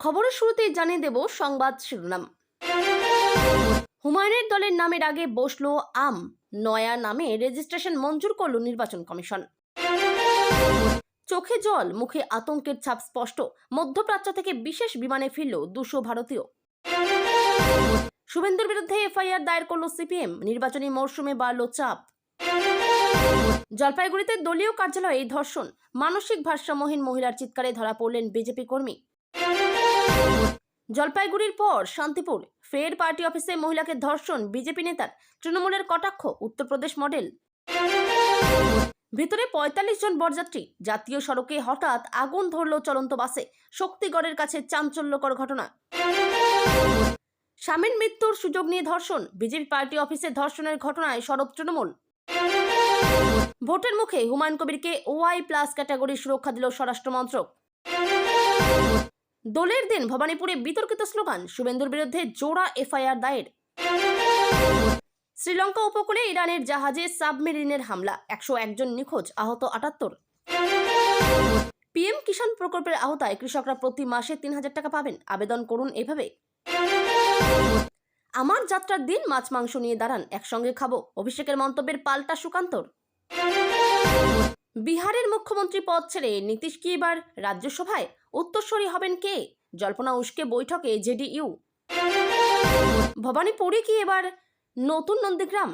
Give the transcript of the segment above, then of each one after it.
খবরের শুরুতেই জানিয়ে দেব সংবাদ শিরোনাম। হুমায়ুনের দলের নামের আগে বসলো আম, নয়া নামে রেজিস্ট্রেশন মঞ্জুর করল নির্বাচন কমিশন। চোখে জল, মুখে আতঙ্কের ছাপ স্পষ্ট। মধ্যপ্রাচ্য থেকে বিশেষ বিমানে ফিরল 200 ভারতীয়। শুভেন্দুর বিরুদ্ধে এফআইআর দায়ের করল সিপিএম। নির্বাচনী মরশুমে বাড়ল চাপ। জলপাইগুড়িতে দলীয় কার্যালয়ে ধর্ষণ, মানসিক ভারসাম্যহীন মহিলার চিৎকারে ধরা পড়লেন বিজেপি কর্মী। জলপাইগুড়ির পর শান্তিপুর, ফের পার্টি অফিসে মহিলাকে ধর্ষণ, বিজেপি নেতার। তৃণমূলের কটাক্ষ, উত্তরপ্রদেশ মডেল। ভিতরে ৪৫ জন বরযাত্রী। জাতীয় সড়কে হঠাৎ আগুন ধরল চলন্ত বাসে। শক্তিগড়ের কাছে চাঞ্চল্যকর ঘটনা। স্বামীর মৃত্যুর সুযোগ নিয়ে ধর্ষণ, বিজেপি পার্টি অফিসে ধর্ষণের ঘটনায় সরব তৃণমূল। ভোটের মুখে হুমায়ুন কবিরকে OI+ ক্যাটাগরি সুরক্ষা দিল স্বরাষ্ট্র মন্ত্রক। দোলের দিন ভবানীপুরে বিতর্কিত স্লোগান, শুভেন্দুর বিরুদ্ধে জোড়া এফআইআর দায়ের। শ্রীলঙ্কা উপকূলে ইরানের জাহাজে সাবমেরিনের হামলা, 101 জন নিখোঁজ, আহত 78। PM কিষাণ প্রকল্পের আওতায় কৃষকরা প্রতি মাসে 3000 টাকা পাবেন। আবেদন করুন এভাবে। আমার যাত্রার দিন মাছ মাংস নিয়ে দাঁড়ান, একসঙ্গে খাবো, অভিষেকের মন্তব্যের পাল্টা সুকান্তর। বিহারের মুখ্যমন্ত্রী পদ ছেড়ে নীতিশ কি এবার রাজ্যসভায়? উত্তরসূরি হবেন কে? জল্পনা উস্কে বৈঠকে জেডিইউ। ভবানীপুরে কি এবার নতুন নন্দীগ্রাম?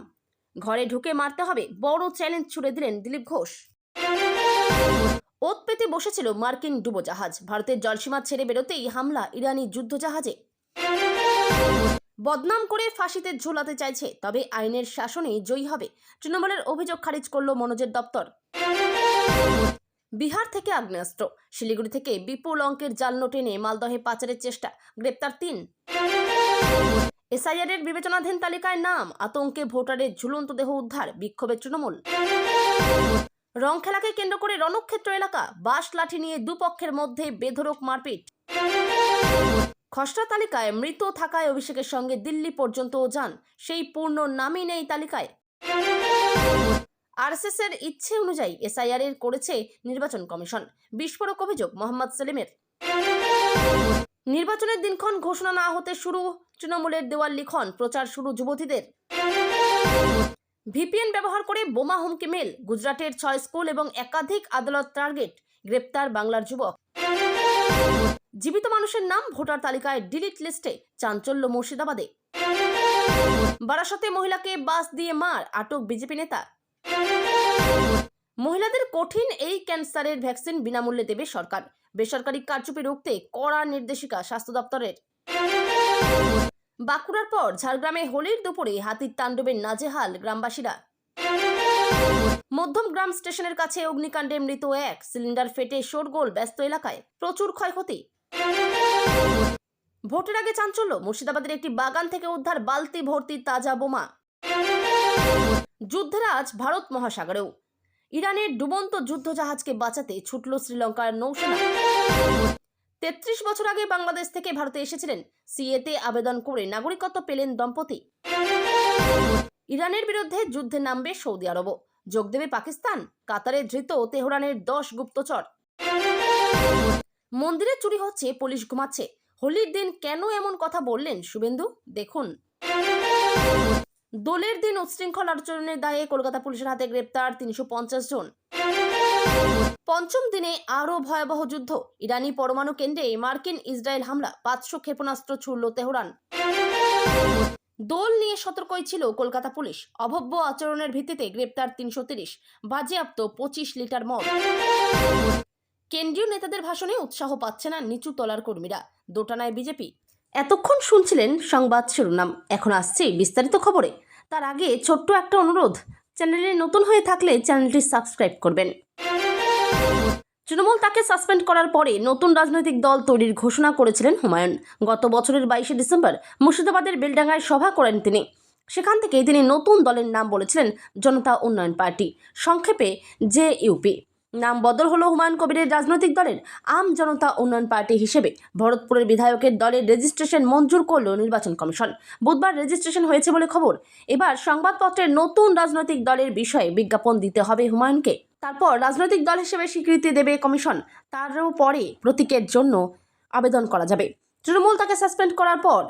ঘরে ঢুকে মারতে হবে, বড় চ্যালেঞ্জ ছুড়ে দিলেন দিলীপ ঘোষ। ওত পেতে বসেছিল মার্কিন ডুবোজাহাজ, ভারতের জলসীমা ছেড়ে বেরোতেই হামলা ইরানি যুদ্ধজাহাজে। বদনাম করে ফাঁসিতে ঝোলাতে চাইছে, তবে আইনের শাসনে জয়ী হবে। তৃণমূলের অভিযোগ খারিজ করল মনোজের দপ্তর। বিহার থেকে আগ্নেয়াস্ত্র, শিলিগুড়ি থেকে বিপুল অঙ্কের জাল নোট এনে মালদহে পাচারের চেষ্টা, গ্রেপ্তার 3। এসআইআর এর বিবেচনাধীন তালিকায় নাম, আতঙ্কে ভোটারের ঝুলন্ত দেহ উদ্ধার, বিক্ষোভে তৃণমূল। রং খেলাকে কেন্দ্র করে রণক্ষেত্র এলাকা, বাঁশ লাঠি নিয়ে দুপক্ষের মধ্যে বেধড়ক মারপিট। খসড়া তালিকায় মৃত থাকায় অভিষেকের সঙ্গে দিল্লি পর্যন্তও যান, সেই পূর্ণ নামই নেই তালিকায়। আরএসএস এর ইচ্ছে অনুযায়ী এসআইআর এর করেছে নির্বাচন কমিশন, বিস্ফোরক অভিযোগ মোহাম্মদ সেলিমের। নির্বাচনের দিনক্ষণ ঘোষণা না হতে শুরু তৃণমূলের দেওয়াল লিখন, প্রচার শুরু যুবতীদের। ভিপিএন ব্যবহার করে বোমা হুমকি মেল, গুজরাটের 6 স্কুল এবং একাধিক আদালত টার্গেট, গ্রেপ্তার বাংলার যুবক। জীবিত মানুষের নাম ভোটার তালিকায় ডিলিট লিস্টে, চাঞ্চল্য মুর্শিদাবাদে। বারাসতে মহিলাকে বাস দিয়ে মার, আটক বিজেপি নেতা। মহিলাদের কঠিন এই ক্যান্সারের ভ্যাকসিন বিনামূল্যে দেবে সরকার, বেসরকারি কারচুপি রুখতে কড়া নির্দেশিকা স্বাস্থ্য দপ্তরের। বাঁকুড়ার পর ঝাড়গ্রামে হোলির দুপুরে হাতির তাণ্ডবে নাজেহাল গ্রামবাসীরা। মধ্যমগ্রাম স্টেশনের কাছে অগ্নিকাণ্ডে মৃত 1, সিলিন্ডার ফেটে শোরগোল ব্যস্ত এলাকায়, প্রচুর ক্ষয়ক্ষতি। ভোটের আগে চাঞ্চল্য, মুর্শিদাবাদের একটি বাগান থেকে উদ্ধার বালতি ভর্তি তাজা বোমা। যুদ্ধের আজ ভারত মহাসাগরেও, ইরানের ডুবন্ত যুদ্ধজাহাজকে বাঁচাতে ছুটল শ্রীলঙ্কার নৌসেনা। 33 বছর আগে বাংলাদেশ থেকে ভারতে এসেছিলেন, সিএতে আবেদন করে নাগরিকত্ব পেলেন দম্পতি। ইরানের বিরুদ্ধে যুদ্ধে নামবে সৌদি আরবও, যোগ দেবে পাকিস্তান। কাতারে ধৃত তেহরানের 10 গুপ্তচর। মন্দিরে চুরি হচ্ছে, পুলিশ ঘুমাচ্ছে। হোলির দিন কেন এমন কথা বললেন শুভেন্দু, দেখুন। দোলের দিন উচ্ছৃঙ্খল আচরণের দায়ে কলকাতা পুলিশের হাতে গ্রেপ্তার 350 জন। পঞ্চম দিনে আরও ভয়াবহ যুদ্ধ, ইরানি পরমাণু কেন্দ্রে মার্কিন ইসরায়েল হামলা, 500 ক্ষেপণাস্ত্র ছুড়ল তেহরান। দোল নিয়ে সতর্কই ছিল কলকাতা পুলিশ, অভব্য আচরণের ভিত্তিতে গ্রেপ্তার 330, বাজেয়াপ্ত 25 লিটার মদ। কেন্দ্রীয় নেতাদের ভাষণে উৎসাহ পাচ্ছে না নিচু তলার কর্মীরা, দোটানায় বিজেপি। এতক্ষণ শুনছিলেন সংবাদ শিরোনাম, এখন আসছে বিস্তারিত খবরে। তার আগে ছোট্ট একটা অনুরোধ, চ্যানেলে নতুন হয়ে থাকলে চ্যানেলটি সাবস্ক্রাইব করবেন। তৃণমূল তাকে সাসপেন্ড করার পরে নতুন রাজনৈতিক দল তৈরির ঘোষণা করেছিলেন হুমায়ুন। গত বছরের 22শে ডিসেম্বর মুর্শিদাবাদের বেলডাঙ্গায় সভা করেন তিনি। সেখান থেকে তিনি নতুন দলের নাম বলেছিলেন জনতা উন্নয়ন পার্টি, সংক্ষেপে JUP। নাম বদল হলো হুমায়ুন কবিরের রাজনৈতিক দলের আম জনতা উন্নয়ন পার্টি হিসেবে। ভরতপুরের বিধায়কের দলের রেজিস্ট্রেশন মঞ্জুর করল নির্বাচন কমিশন। বুধবার রেজিস্ট্রেশন হয়েছে বলে খবর। এবার সংবাদপত্রের নতুন রাজনৈতিক দলের বিষয়ে বিজ্ঞাপন দিতে হবে হুমায়ুনকে, তারপর রাজনৈতিক দল হিসেবে স্বীকৃতি দেবে কমিশন। তারও পরে প্রতীকের জন্য আবেদন করা যাবে। তৃণমূল তাকে সাসপেন্ড করার পর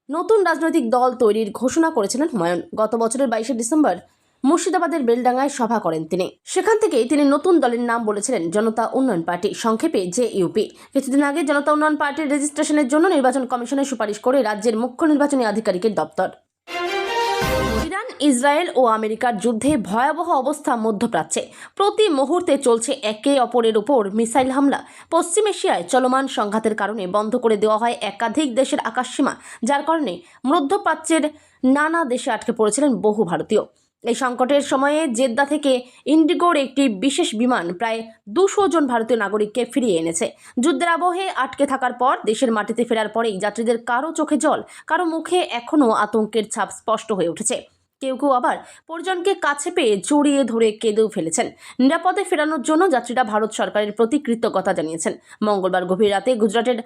নতুন রাজনৈতিক দল তৈরির ঘোষণা করেছিলেন হুমায়ুন। গত বছরের 22শে ডিসেম্বর মুর্শিদাবাদের বেলডাঙ্গায় সভা করেন তিনি। সেখান থেকেই তিনি নতুন দলের নাম বলেছিলেন জনতা উন্নয়ন পার্টি, সংক্ষেপে JUP। কিছুদিন আগে জনতা উন্নয়ন পার্টির রেজিস্ট্রেশনের জন্য নির্বাচন কমিশনের সুপারিশ করে রাজ্যের মুখ্য নির্বাচনী আধিকারিকের দপ্তর। ইরান, ইসরায়েল ও আমেরিকার যুদ্ধে ভয়াবহ অবস্থা মধ্যপ্রাচ্যে। প্রতি মুহূর্তে চলছে একে অপরের উপর মিসাইল হামলা। পশ্চিম এশিয়ায় চলমান সংঘাতের কারণে বন্ধ করে দেওয়া হয় একাধিক দেশের আকাশসীমা, যার কারণে মধ্যপ্রাচ্যের নানা দেশে আটকে পড়েছিলেন বহু ভারতীয়। এই সংকটের সময়ে জেদ্দা থেকে ইন্ডিগোর একটি বিশেষ বিমান প্রায় 200 জন ভারতীয় নাগরিককে ফিরিয়ে এনেছে। যুদ্ধের আবহে আটকে থাকার পর দেশের মাটিতে ফেরার পরেই যাত্রীদের কারো চোখে জল, কারো মুখে এখনও আতঙ্কের ছাপ স্পষ্ট হয়ে উঠেছে। কেউ কেউ আবার পরিজনকে কাছে পেয়ে জড়িয়ে ধরে কেঁদেও ফেলেছেন। নিরাপদে ফেরানোর জন্য যাত্রীরা ভারত সরকারের প্রতি কৃতজ্ঞতা জানিয়েছেন। মঙ্গলবার গভীর রাতে গুজরাটের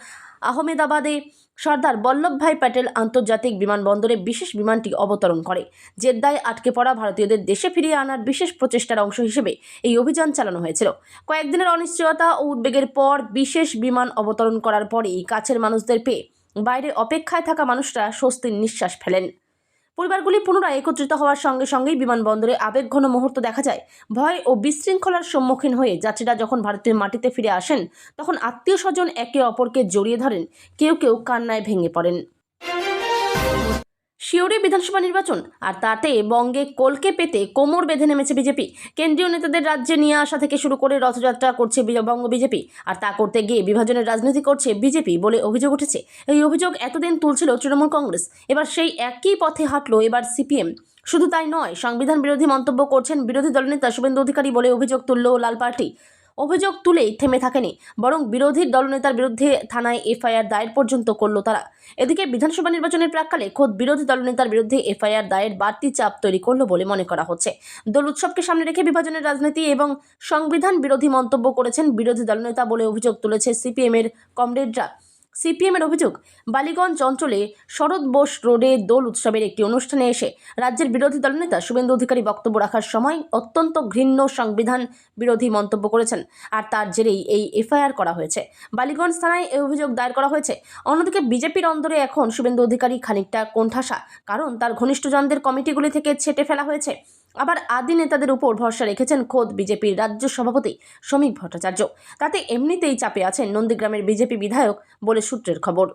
আহমেদাবাদে সর্দার বল্লভভাই প্যাটেল আন্তর্জাতিক বিমানবন্দরে বিশেষ বিমানটি অবতরণ করে। জেদ্দায় আটকে পড়া ভারতীয়দের দেশে ফিরিয়ে আনার বিশেষ প্রচেষ্টার অংশ হিসেবে এই অভিযান চালানো হয়েছিল। কয়েকদিনের অনিশ্চয়তা ও উদ্বেগের পর বিশেষ বিমান অবতরণ করার পরেই কাছের মানুষদের পেয়ে বাইরে অপেক্ষায় থাকা মানুষরা স্বস্তির নিঃশ্বাস ফেলেন। পরিবারগুলি পুনরায় একত্রিত হওয়ার সঙ্গে সঙ্গেই বিমানবন্দরে আবেগঘন মুহূর্ত দেখা যায়। ভয় ও বিশৃঙ্খলার সম্মুখীন হয়ে যাত্রীরা যখন ভারতের মাটিতে ফিরে আসেন, তখন আত্মীয় স্বজন একে অপরকে জড়িয়ে ধরেন, কেউ কেউ কান্নায় ভেঙে পড়েন। শিওরে বিধানসভা নির্বাচন, আর তাতে বঙ্গে কলকে পেতে কোমর বেঁধে নেমেছে বিজেপি। কেন্দ্রীয় নেতাদের রাজ্যে নিয়ে আসা থেকে শুরু করে রথযাত্রা করছে বঙ্গ বিজেপি, আর তা করতে গিয়ে বিভাজনের রাজনীতি করছে বিজেপি বলে অভিযোগ উঠেছে। এই অভিযোগ এতদিন তুলছিল তৃণমূল কংগ্রেস, এবার সেই একই পথে হাঁটলো এবার CPM। শুধু তাই নয়, সংবিধান বিরোধী মন্তব্য করছেন বিরোধী দলনেতা শুভেন্দু অধিকারী বলে অভিযোগ তুলল লাল পার্টি। অভিযোগ তুলেই থেমে থাকেনি, বরং বিরোধী দলনেতার বিরুদ্ধে থানায় FIR দায়ের পর্যন্ত করল তারা। এদিকে বিধানসভা নির্বাচনের প্রাক্কালে খোদ বিরোধী দলনেতার বিরুদ্ধে FIR দায়ের বাড়তি চাপ তৈরি করল বলে মনে করা হচ্ছে। দোল উৎসবকে সামনে রেখে বিভাজনের রাজনীতি এবং সংবিধান বিরোধী মন্তব্য করেছেন বিরোধী দলনেতা বলে অভিযোগ তুলেছে CPM এর কমরেডরা। CPM এর অভিযোগ, বালিগঞ্জ অঞ্চলে শরৎ বোস রোডে দোল উৎসবের একটি অনুষ্ঠানে এসে রাজ্যের বিরোধী দলনেতা শুভেন্দু অধিকারী বক্তব্য রাখার সময় অত্যন্ত ঘৃণ্য সংবিধান বিরোধী মন্তব্য করেছেন, আর তার জেরেই এই FIR করা হয়েছে। বালিগঞ্জ থানায় এই অভিযোগ দায়ের করা হয়েছে। অন্যদিকে বিজেপির অন্দরে এখন শুভেন্দু অধিকারী খানিকটা কোণঠাসা, কারণ তার ঘনিষ্ঠজনদের কমিটিগুলি থেকে ছেঁটে ফেলা হয়েছে। আবার আদি নেতাদের উপর ভরসা রেখেছেন খোদ বিজেপির রাজ্য সভাপতি শ্রমিক ভট্টাচার্য। তাতে এমনিতেই চাপে আছেন নন্দীগ্রামের বিজেপি বিধায়ক বলে সূত্রের খবর।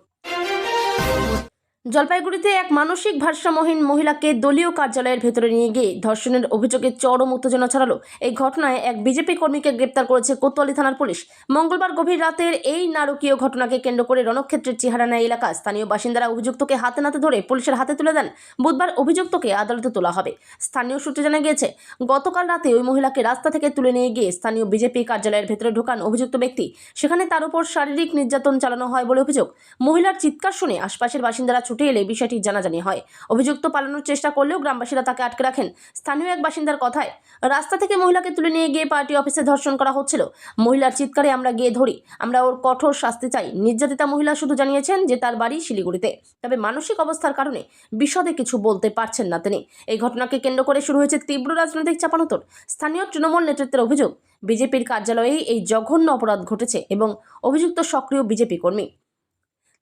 জলপাইগুড়িতে এক মানসিক ভারসাম্যহীন মহিলাকে দলীয় কার্যালয়ের ভেতরে নিয়ে গিয়ে ধর্ষণের অভিযোগে চরম উত্তেজনা ছড়ালো। এই ঘটনায় এক বিজেপি কর্মীকে গ্রেপ্তার করেছে কোতোয়ালি থানার পুলিশ। মঙ্গলবার গভীর রাতের এই নারকীয় ঘটনাকে কেন্দ্র করে রণক্ষেত্রের চেহারা নেয় এলাকা। স্থানীয় বাসিন্দারা অভিযুক্তকে হাতে নাতে ধরে পুলিশের হাতে তুলে দেন। বুধবার অভিযুক্তকে আদালতে তোলা হবে। স্থানীয় সূত্রে জানা গিয়েছে, গতকাল রাতে ওই মহিলাকে রাস্তা থেকে তুলে নিয়ে গিয়ে স্থানীয় বিজেপি কার্যালয়ের ভেতরে ঢোকান অভিযুক্ত ব্যক্তি। সেখানে তার উপর শারীরিক নির্যাতন চালানো হয় বলে অভিযোগ। মহিলার চিৎকার শুনে আশপাশের বাসিন্দারা ছুটে এলে বিষয়টি জানাজানি হয়। অভিযুক্ত পালানোর চেষ্টা করলেও গ্রামবাসীরা তাকে আটকে রাখেন। স্থানীয় এক বাসিন্দার কথায়, রাস্তা থেকে মহিলাকে তুলে নিয়ে গিয়ে পার্টি অফিসে ধর্ষণ করা হচ্ছিল। মহিলার চিৎকারে আমরা গিয়ে ধরি, আমরা ওর কঠোর শাস্তি চাই। নির্যাতিতা মহিলা শুধু জানিয়েছেন যে তার বাড়ি শিলিগুড়িতে, তবে মানসিক অবস্থার কারণে বিশদে কিছু বলতে পারছেন না তিনি। এই ঘটনাকে কেন্দ্র করে শুরু হয়েছে তীব্র রাজনৈতিক চাপানোতর। স্থানীয় তৃণমূল নেতৃত্বের অভিযোগ, বিজেপির কার্যালয়েই এই জঘন্য অপরাধ ঘটেছে এবং অভিযুক্ত সক্রিয় বিজেপি কর্মী।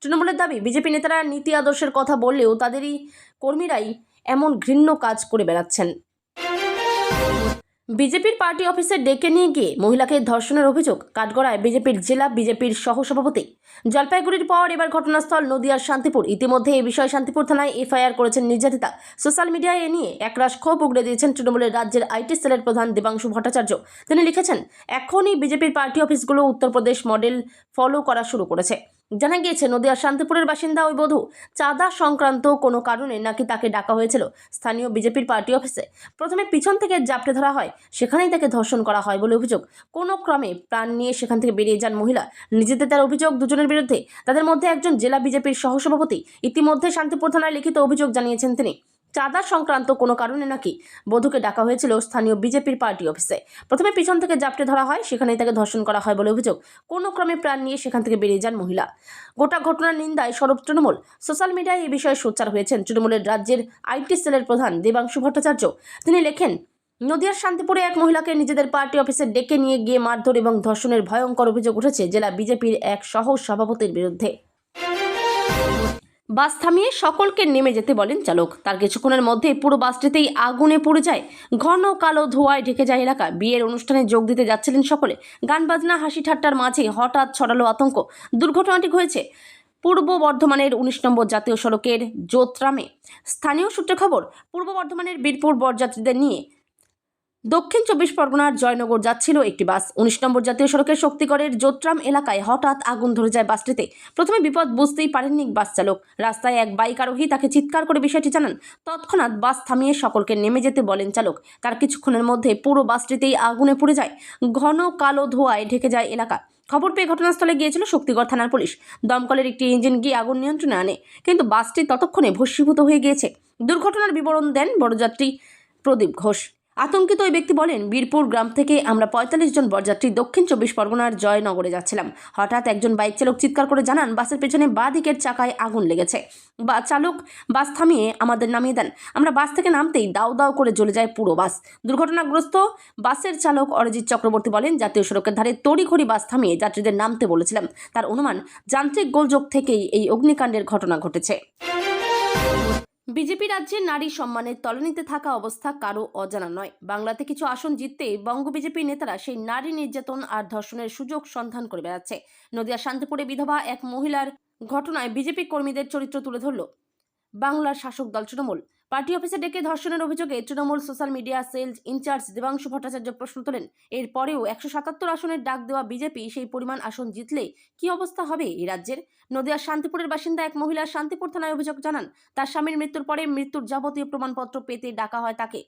তৃণমূলের দাবি, বিজেপি নেতারা নীতি আদর্শের কথা বললেও তাদেরই কর্মীরাই এমন ঘৃণ্য কাজ করে বেড়াচ্ছেন। বিজেপির পার্টি অফিসে ডেকে নিয়ে গিয়ে মহিলাকে ধর্ষণের অভিযোগ কাঠগড়ায় বিজেপির জেলা বিজেপির সহসভাপতি। জলপাইগুড়ির পর এবার ঘটনাস্থল নদিয়ার শান্তিপুর। ইতিমধ্যে এই বিষয়ে শান্তিপুর থানায় FIR করেছেন নির্যাতিতা। সোশ্যাল মিডিয়ায় এ নিয়ে একরাশ ক্ষোভ উগড়ে দিয়েছেন তৃণমূলের রাজ্যের IT সেলের প্রধান দেবাংশু ভট্টাচার্য। তিনি লিখেছেন, এখনই বিজেপির পার্টি অফিসগুলো উত্তরপ্রদেশ মডেল ফলো করা শুরু করেছে। জানা গিয়েছে, নদিয়ার শান্তিপুরের বাসিন্দা ওই বধূ চাঁদা সংক্রান্ত কোনো কারণে নাকি তাকে ডাকা হয়েছিল স্থানীয় বিজেপির পার্টি অফিসে। প্রথমে পিছন থেকে জাপটে ধরা হয়, সেখানেই তাকে ধর্ষণ করা হয় বলে অভিযোগ। কোনো ক্রমে প্রাণ নিয়ে সেখান থেকে বেরিয়ে যান মহিলা। নিজেদের তার অভিযোগ দুজনের বিরুদ্ধে, তাদের মধ্যে একজন জেলা বিজেপির সহসভাপতি। ইতিমধ্যে শান্তিপুর থানায় লিখিত অভিযোগ জানিয়েছেন তিনি। চাঁদা সংক্রান্ত কোনো কারণে নাকি বধূকে ডাকা হয়েছিল স্থানীয় বিজেপির পার্টি অফিসে। প্রথমে পিছন থেকে জাপটে ধরা হয়, সেখানেই তাকে ধর্ষণ করা হয় বলে অভিযোগ। কোনো ক্রমে প্রাণ নিয়ে সেখান থেকে বেরিয়ে যান মহিলা। গোটা ঘটনার নিন্দায় সরব তৃণমূল। সোশ্যাল মিডিয়ায় এই বিষয়ে সোচ্চার হয়েছেন তৃণমূলের রাজ্যের IT সেলের প্রধান দেবাংশু ভট্টাচার্য। তিনি লেখেন, নদিয়ার শান্তিপুরে এক মহিলাকে নিজেদের পার্টি অফিসে ডেকে নিয়ে গিয়ে মারধর এবং ধর্ষণের ভয়ঙ্কর অভিযোগ উঠেছে জেলা বিজেপির এক সহ সভাপতির বিরুদ্ধে। বাস থামিয়ে সকলকে নেমে যেতে বলেন চালক। তার কিছুক্ষণের মধ্যে পুরো বাসটিতেই আগুনে পুড়ে যায়। ঘন কালো ধোঁয়ায় ঢেকে যায় এলাকা। বিয়ের অনুষ্ঠানে যোগ দিতে যাচ্ছিলেন সকলে। গান বাজনা হাসি ঠাট্টার মাঝে হঠাৎ ছড়ালো আতঙ্ক। দুর্ঘটনাটি হয়েছে পূর্ব বর্ধমানের ১৯ নম্বর জাতীয় সড়কের জোতরামে। স্থানীয় সূত্রে খবর, পূর্ব বর্ধমানের বীরপুর বরযাত্রীদের নিয়ে দক্ষিণ ২৪ পরগনার জয়নগর যাচ্ছিল একটি বাস। ১৯ নম্বর জাতীয় সড়কের শক্তিগড়ের জোতরাম এলাকায় হঠাৎ আগুন ধরে যায় বাসটিতে। প্রথমে বিপদ বুঝতেই পারেননি বাস চালক। রাস্তায় এক বাইক আরোহী তাকে চিৎকার করে বিষয়টি জানান। তৎক্ষণাৎ বাস থামিয়ে সকলকে নেমে যেতে বলেন চালক। তার কিছুক্ষণের মধ্যে পুরো বাসটিতেই আগুনে পুড়ে যায়। ঘন কালো ধোঁয়ায় ঢেকে যায় এলাকা। খবর পেয়ে ঘটনাস্থলে গিয়েছিল শক্তিগড় থানার পুলিশ। দমকলের একটি ইঞ্জিন গিয়ে আগুন নিয়ন্ত্রণে আনে, কিন্তু বাসটি ততক্ষণে ভস্মীভূত হয়ে গিয়েছে। দুর্ঘটনার বিবরণ দেন বরযাত্রী প্রদীপ ঘোষ। আতঙ্কিত ওই ব্যক্তি বলেন, বীরপুর গ্রাম থেকে আমরা ৪৫ জন বরযাত্রী দক্ষিণ ২৪ পরগনার জয়নগরে যাচ্ছিলাম। হঠাৎ একজন বাইক চালক চিৎকার করে জানান বাসের পেছনে বাঁ দিকের চাকায় আগুন লেগেছে। চালক বাস থামিয়ে আমাদের নামিয়ে দেন। আমরা বাস থেকে নামতেই দাউ দাউ করে জ্বলে যায় পুরো বাস। দুর্ঘটনাগ্রস্ত বাসের চালক অরিজিৎ চক্রবর্তী বলেন, জাতীয় সড়কের ধারে তড়িঘড়ি বাস থামিয়ে যাত্রীদের নামতে বলেছিলাম। তার অনুমান, যান্ত্রিক গোলযোগ থেকেই এই অগ্নিকাণ্ডের ঘটনা ঘটেছে। বিজেপি রাজ্যে নারী সম্মানের তলানিতে থাকা অবস্থা কারো অজানা নয়। বাংলাতে কিছু আসন জিততে বঙ্গ বিজেপির নেতারা সেই নারী নির্যাতন আর ধর্ষণের সুযোগ সন্ধান করে বেড়াচ্ছে। নদিয়া শান্তিপুরে বিধবা এক মহিলার ঘটনায় বিজেপি কর্মীদের চরিত্র তুলে ধরল বাংলার শাসক দল তৃণমূল। পার্টি অফিসে ডেকে ধর্ষণের অভিযোগে Trinamool social media cell incharge Debangshu Bhattacharya প্রশ্ন তোলেন। এরপরেও ১৭৭ আসনের ডাক দেওয়া বিজেপি সেই পরিমাণ আসন জিতলে কি অবস্থা হবে এই রাজ্যের? নদিয়ার শান্তিপুরের বাসিন্দা এক মহিলা শান্তিপুর থানায় অভিযোগ জানান, তার স্বামীর মৃত্যুর পরে মৃত্যুর যাবতীয় প্রমাণপত্র পেতে ডাকা হয় তাকে।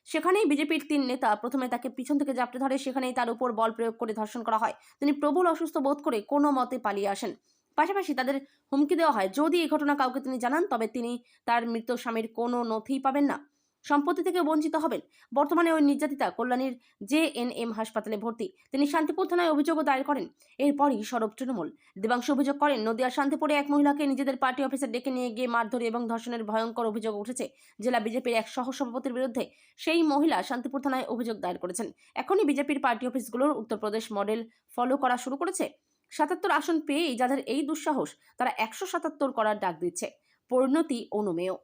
সেখানেই বিজেপির ৩ নেতা প্রথমে তাকে পিছন থেকে জাপটে ধরে, সেখানেই তার উপর বল প্রয়োগ করে ধর্ষণ করা হয়। তিনি প্রবল অসুস্থ বোধ করে কোনো মতে পালিয়ে আসেন। পাশাপাশি তাদের হুমকি দেওয়া হয়, যদি এই ঘটনা কাউকে তিনি জানান তবে তিনি তার মৃত স্বামীর কোনো নথিই পাবেন না, সম্পত্তি থেকে বঞ্চিত হবেন। বর্তমানে ওই নির্যাতিতা কল্যাণীর JNM হাসপাতালে ভর্তি। তিনি শান্তিপুর থানায় অভিযোগও দায়ের করেন। এরপরই সরব তৃণমূল। দেবাংশু অভিযোগ করেন, নদিয়ার শান্তিপুরে এক মহিলাকে নিজেদের পার্টি অফিসে ডেকে নিয়ে গিয়ে মারধর এবং ধর্ষণের ভয়ঙ্কর অভিযোগ উঠেছে জেলা বিজেপির এক সহসভাপতির বিরুদ্ধে। সেই মহিলা শান্তিপুর থানায় অভিযোগ দায়ের করেছেন। এখনই বিজেপির পার্টি অফিসগুলোর উত্তরপ্রদেশ মডেল ফলো করা শুরু করেছে। ৭৭ আসন পেয়েই যাদের এই দুঃসাহস, তারা ১৭৭ করার ডাক দিচ্ছে। পরিণতি অনুমেয়।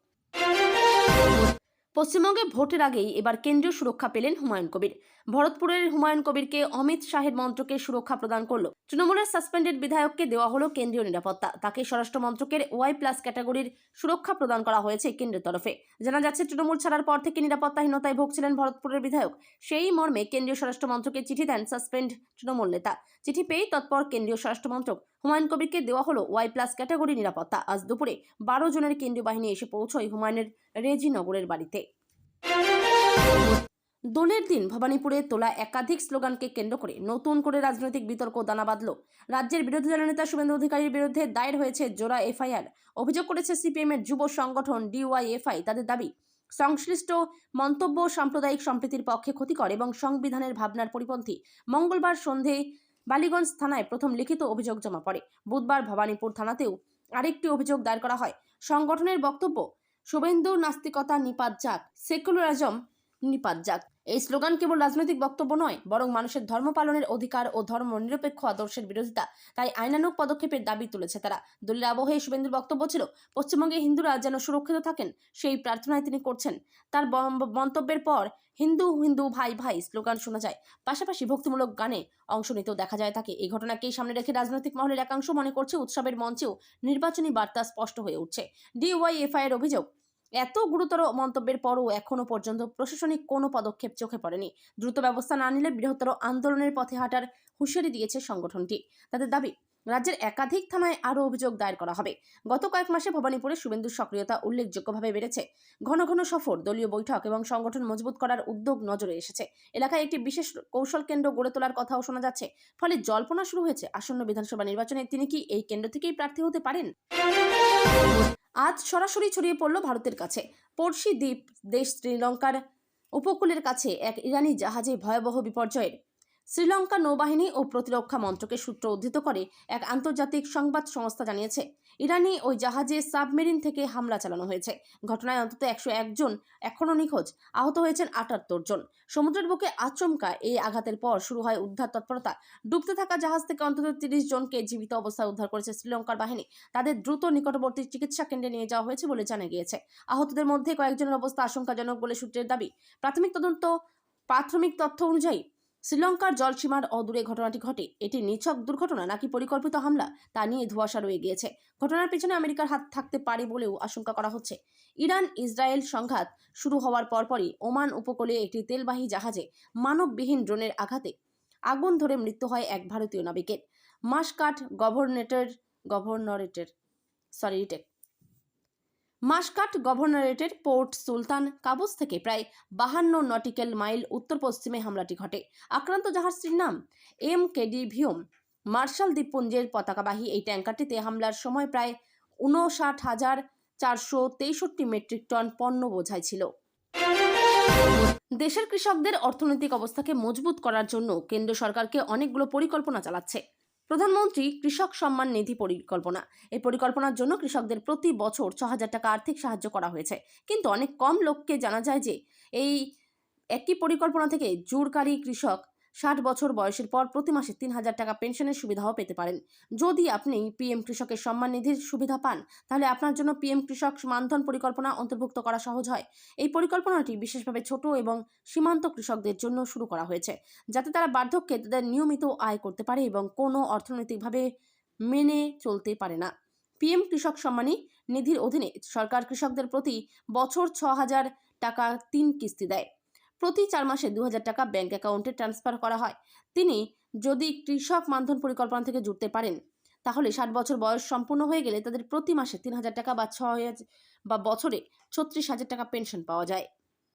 পশ্চিমবঙ্গে ভোটের আগেই এবার কেন্দ্রীয় সুরক্ষা পেলেন হুমায়ুন কবির। ভরতপুরের হুমায়ুন কবিরকে অমিত শাহের মন্ত্রকে সুরক্ষা প্রদান করল। তৃণমূলের সাসপেন্ডেড বিধায়ককে দেওয়া হলো কেন্দ্রীয় নিরাপত্তা। তাকে স্বরাষ্ট্র মন্ত্রকের Y+ ক্যাটাগরির সুরক্ষা প্রদান করা হয়েছে কেন্দ্রের তরফে। জানা যাচ্ছে, তৃণমূল ছাড়ার পর থেকে নিরাপত্তাহীনতায় ভুগছিলেন ভরতপুরের বিধায়ক। সেই মর্মে কেন্দ্রীয় স্বরাষ্ট্র মন্ত্রকে চিঠি দেন সাসপেন্ড তৃণমূল নেতা। চিঠি পেয়ে তৎপর কেন্দ্রীয় স্বরাষ্ট্র মন্ত্রক হুমায়ুন কবিরকে দেওয়া হলো Y+ ক্যাটাগরি নিরাপত্তা। আজ দুপুরে ১২ জনের কেন্দ্রীয় বাহিনী এসে পৌঁছয় হুমায়ুনের রেজিনগরের বাড়িতে। দোলের দিন ভবানীপুরে তোলা একাধিক স্লোগানকে কেন্দ্র করে নতুন করে রাজনৈতিক বিতর্ক দানা বাঁধল। রাজ্যের বিরোধী দলনেতা শুভেন্দু অধিকারীর বিরুদ্ধে দায়ের হয়েছে জোড়া FIR। অভিযোগ করেছে CPM-এর যুব সংগঠন DYFI। তাদের দাবি, সংশ্লিষ্ট মন্তব্য সাম্প্রদায়িক সম্প্রীতির পক্ষে ক্ষতিকর এবং সংবিধানের ভাবনার পরিপন্থী। মঙ্গলবার সন্ধে বালিগঞ্জ থানায় প্রথম লিখিত অভিযোগ জমা পড়ে। বুধবার ভবানীপুর থানাতেও আরেকটি অভিযোগ দায়ের করা হয়। সংগঠনের বক্তব্য, শুভেন্দুর নাস্তিকতা নিপাত যাক, সেকুলারিজম নিপাত যাক। এই স্লোগান কেবল রাজনৈতিক বক্তব্য নয়, বরং মানুষের ধর্ম পালনের অধিকার ও ধর্ম নিরপেক্ষ আদর্শের বিরোধিতা। তাই আইনানুগ পদক্ষেপের দাবি তুলেছে তারা। দলীয় আবহে শুভেন্দুর বক্তব্য ছিল, পশ্চিমবঙ্গে হিন্দুরা যেন সুরক্ষিত থাকেন সেই প্রার্থনায় তিনি করছেন। তার মন্তব্যের পর হিন্দু হিন্দু ভাই ভাই স্লোগান শোনা যায়। পাশাপাশি ভক্তিমূলক গানে অংশ নিতেও দেখা যায় তাকে। এই ঘটনাকেই সামনে রেখে রাজনৈতিক মহলের একাংশ মনে করছে উৎসবের মঞ্চেও নির্বাচনী বার্তা স্পষ্ট হয়ে উঠছে। DYFI-এর অভিযোগ, এত গুরুতর মন্তব্যের পরও এখনো পর্যন্ত প্রশাসনিক কোনো পদক্ষেপ চোখে পড়েনি। দ্রুত ব্যবস্থা না নিলে বৃহত্তর আন্দোলনের পথে হাঁটার হুঁশিয়ারি দিয়েছে সংগঠনটি। তাদের দাবি, রাজ্যের একাধিক থানায় আরও অভিযোগ দায়ের করা হবে। গত কয়েক মাসে ভবানীপুরে শুভেন্দুর সক্রিয়তা উল্লেখযোগ্যভাবে বেড়েছে। ঘন ঘন সফর, দলীয় বৈঠক এবং সংগঠন মজবুত করার উদ্যোগ নজরে এসেছে। এলাকায় একটি বিশেষ কৌশল কেন্দ্র গড়ে তোলার কথাও শোনা যাচ্ছে। ফলে জল্পনা শুরু হয়েছে, আসন্ন বিধানসভা নির্বাচনে তিনি কি এই কেন্দ্র থেকেই প্রার্থী হতে পারেন। আজ সরাসরি ছড়িয়ে পড়ল ভারতের কাছে। পড়শি দ্বীপ দেশ শ্রীলঙ্কার উপকূলের কাছে এক ইরানি জাহাজে ভয়াবহ বিপর্যয়ের শ্রীলঙ্কা নৌবাহিনী ও প্রতিরক্ষা মন্ত্রকের সূত্র উদ্ধৃত করে এক আন্তর্জাতিক সংবাদ সংস্থা জানিয়েছে, ইরানি ওই জাহাজে সাবমেরিন থেকে হামলা চালানো হয়েছে। ঘটনায় অন্তত 101 জন এখনও নিখোঁজ, আহত হয়েছেন 78 জন। সমুদ্রের বুকে আচমকা এই আঘাতের পর শুরু হয় উদ্ধার তৎপরতা। ডুবতে থাকা জাহাজ থেকে অন্তত 30 জনকে জীবিত অবস্থায় উদ্ধার করেছে শ্রীলঙ্কার বাহিনী। তাদের দ্রুত নিকটবর্তী চিকিৎসা কেন্দ্রে নিয়ে যাওয়া হয়েছে বলে জানা গিয়েছে। আহতদের মধ্যে কয়েকজনের অবস্থা আশঙ্কাজনক বলে সূত্রের দাবি। প্রাথমিক তথ্য অনুযায়ী শ্রীলঙ্কার জলসীমার অদূরে ঘটনাটি ঘটে। এটি নিছক দুর্ঘটনা নাকি পরিকল্পিত হামলা তা নিয়ে ধোঁয়াশা রয়ে গিয়েছে। ঘটনার পেছনে আমেরিকার হাত থাকতে পারে বলেও আশঙ্কা করা হচ্ছে। ইরান ইসরায়েল সংঘাত শুরু হওয়ার পরপরই ওমান উপকূলে একটি তেলবাহী জাহাজে মানববিহীন ড্রোনের আঘাতে আগুন ধরে মৃত্যু হয় এক ভারতীয় নাবিকের। মাসকাট গভর্নরেটের পোর্ট সুলতান কাবুস থেকে প্রায় 52 নটিক্যাল মাইল উত্তর পশ্চিমে হামলাটি ঘটে। আক্রান্ত জাহাজটির নাম MKD ভিওম। মার্শাল দ্বীপপুঞ্জের পতাকাবাহী এই ট্যাঙ্কারটিতে হামলার সময় প্রায় 59,463 মেট্রিক টন পণ্য বোঝাই ছিল। দেশের কৃষকদের অর্থনৈতিক অবস্থাকে মজবুত করার জন্য কেন্দ্র সরকারকে অনেকগুলো পরিকল্পনা চালাচ্ছে। প্রধানমন্ত্রী কৃষক সম্মান নিধি পরিকল্পনা। এই পরিকল্পনার জন্য কৃষকদের প্রতি বছর 6,000 টাকা আর্থিক সাহায্য করা হয়েছে। কিন্তু অনেক কম লোককে জানা যায় যে এই একই পরিকল্পনা থেকে জোরকারী কৃষক 60 বছর বয়সের পর প্রতি মাসে 3,000 টাকা পেনশনের সুবিধাও পেতে পারেন। যদি আপনি পিএম কৃষকের সম্মান নিধির সুবিধা পান, তাহলে আপনার জন্য পিএম কৃষক মানধন পরিকল্পনা অন্তর্ভুক্ত করা সহজ হয়। এই পরিকল্পনাটি বিশেষভাবে ছোট এবং সীমান্ত কৃষকদের জন্য শুরু করা হয়েছে, যাতে তারা বার্ধক্যে তাদের নিয়মিত আয় করতে পারে এবং কোনো অর্থনৈতিকভাবে মেনে চলতে পারে না। পিএম কৃষক সম্মানী নিধির অধীনে সরকার কৃষকদের প্রতি বছর 6,000 টাকা 3 কিস্তি দেয়। প্রতি 4 মাসে 2,000 টাকা ব্যাংক অ্যাকাউন্টে ট্রান্সফার করা হয়। তিনি যদি কৃষক মানধন পরিকল্পনা থেকে জুড়তে পারেন, তাহলে 60 বছর বয়স সম্পূর্ণ হয়ে গেলে তাদের প্রতি মাসে 3,000 টাকা বা বছরে 36,000 টাকা পেনশন পাওয়া যায়।